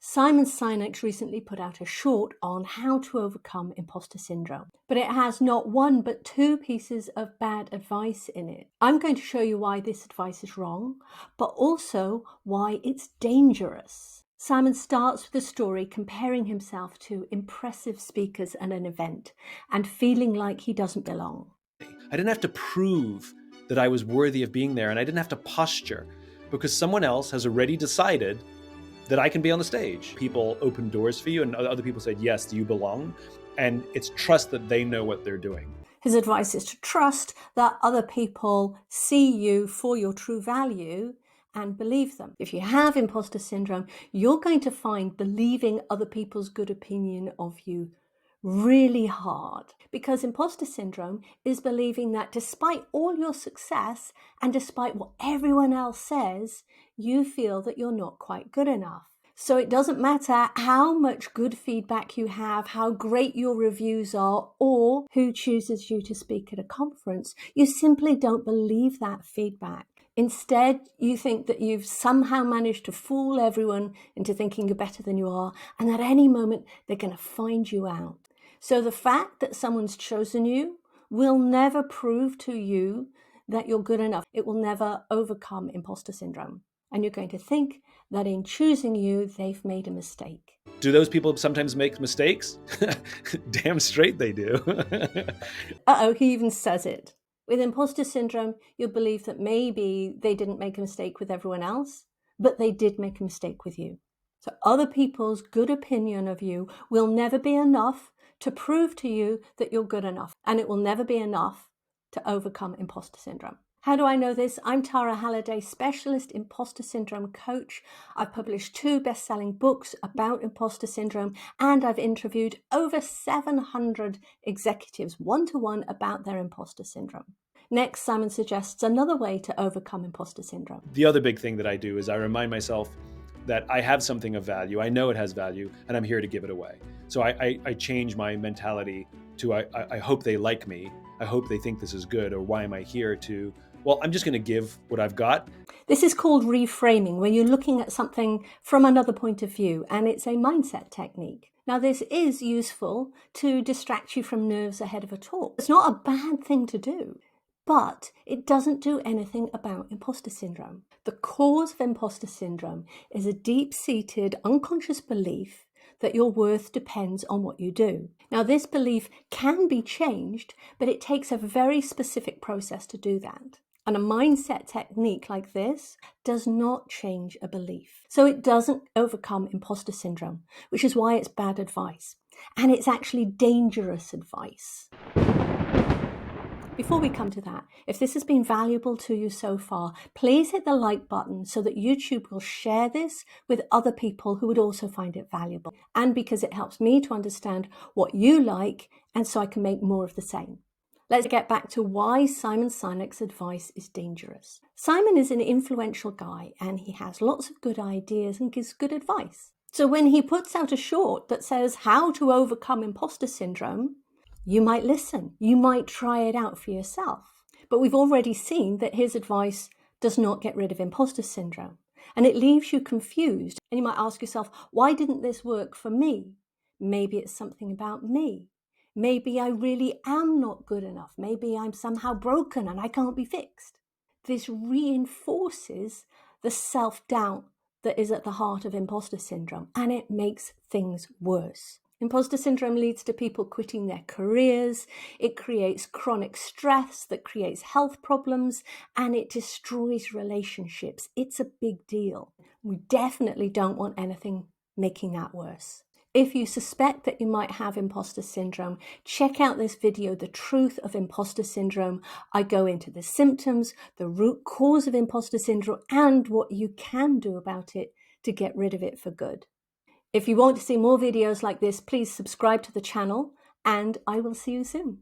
Simon Sinek recently put out a short on how to overcome imposter syndrome, but it has not one but two pieces of bad advice in it. I'm going to show you why this advice is wrong, but also why it's dangerous. Simon starts with a story comparing himself to impressive speakers at an event and feeling like he doesn't belong. I didn't have to prove that I was worthy of being there, and I didn't have to posture because someone else has already decided that I can be on the stage. People open doors for you, and other people said, yes, do you belong? And it's trust that they know what they're doing. His advice is to trust that other people see you for your true value and believe them. If you have imposter syndrome, you're going to find believing other people's good opinion of you really hard, because imposter syndrome is believing that despite all your success and despite what everyone else says, you feel that you're not quite good enough. So it doesn't matter how much good feedback you have, how great your reviews are, or who chooses you to speak at a conference. You simply don't believe that feedback. Instead, you think that you've somehow managed to fool everyone into thinking you're better than you are, and at any moment they're going to find you out. So the fact that someone's chosen you will never prove to you that you're good enough. It will never overcome imposter syndrome. And you're going to think that in choosing you, they've made a mistake. Do those people sometimes make mistakes? Damn straight they do. He even says it. With imposter syndrome, you'll believe that maybe they didn't make a mistake with everyone else, but they did make a mistake with you. So other people's good opinion of you will never be enough to prove to you that you're good enough, and it will never be enough to overcome imposter syndrome. How do I know this? I'm Tara Halliday, specialist imposter syndrome coach. I've published 2 best-selling books about imposter syndrome, and I've interviewed over 700 executives one-to-one about their imposter syndrome. Next, Simon suggests another way to overcome imposter syndrome. The other big thing that I do is I remind myself that I have something of value. I know it has value, and I'm here to give it away. So I change my mentality to I hope they like me. I hope they think this is good. Or why am I here? To, well, I'm just going to give what I've got. This is called reframing, where you're looking at something from another point of view, and it's a mindset technique. Now, this is useful to distract you from nerves ahead of a talk. It's not a bad thing to do, but it doesn't do anything about imposter syndrome. The cause of imposter syndrome is a deep-seated unconscious belief that your worth depends on what you do. Now, this belief can be changed, but it takes a very specific process to do that. And a mindset technique like this does not change a belief. So it doesn't overcome imposter syndrome, which is why it's bad advice. And it's actually dangerous advice. Before we come to that, if this has been valuable to you so far, please hit the like button so that YouTube will share this with other people who would also find it valuable. And because it helps me to understand what you like, and so I can make more of the same. Let's get back to why Simon Sinek's advice is dangerous. Simon is an influential guy, and he has lots of good ideas and gives good advice. So when he puts out a short that says how to overcome imposter syndrome, you might listen, you might try it out for yourself. But we've already seen that his advice does not get rid of imposter syndrome, and it leaves you confused. And you might ask yourself, why didn't this work for me? Maybe it's something about me. Maybe I really am not good enough. Maybe I'm somehow broken and I can't be fixed. This reinforces the self-doubt that is at the heart of imposter syndrome, and it makes things worse. Imposter syndrome leads to people quitting their careers, it creates chronic stress that creates health problems, and it destroys relationships. It's a big deal. We definitely don't want anything making that worse. If you suspect that you might have imposter syndrome, check out this video, The Truth of Imposter Syndrome. I go into the symptoms, the root cause of imposter syndrome, and what you can do about it to get rid of it for good. If you want to see more videos like this, please subscribe to the channel, and I will see you soon.